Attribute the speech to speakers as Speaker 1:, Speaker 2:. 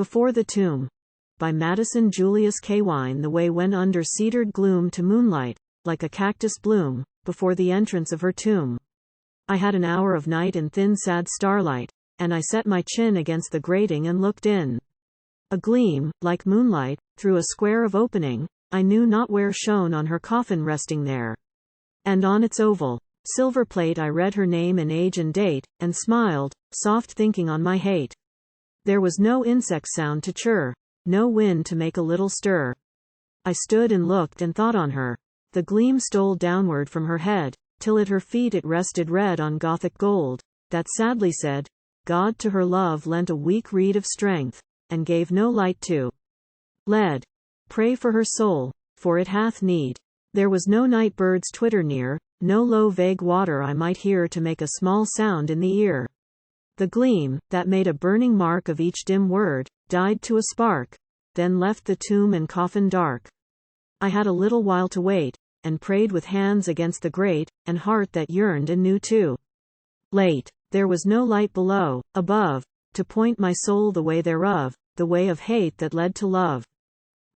Speaker 1: Before the Tomb. By Madison Julius Cawein. The way went under cedared gloom to moonlight, like a cactus bloom, before the entrance of her tomb. I had an hour of night and thin sad starlight, and I set my chin against the grating and looked in. A gleam, like moonlight, through a square of opening, I knew not where, shone on her coffin resting there. And on its oval silver plate I read her name and age and date, and smiled, soft thinking on my hate. There was no insect sound to chirr, no wind to make a little stir. I stood and looked and thought on her. The gleam stole downward from her head, till at her feet it rested red on Gothic gold, that sadly said, God to her love lent a weak reed of strength, and gave no light to lead. Pray for her soul, for it hath need. There was no night bird's twitter near, no low vague water I might hear to make a small sound in the ear. The gleam, that made a burning mark of each dim word, died to a spark, then left the tomb and coffin dark. I had a little while to wait, and prayed with hands against the grate, and heart that yearned and knew too late. There was no light below, above, to point my soul the way thereof, the way of hate that led to love.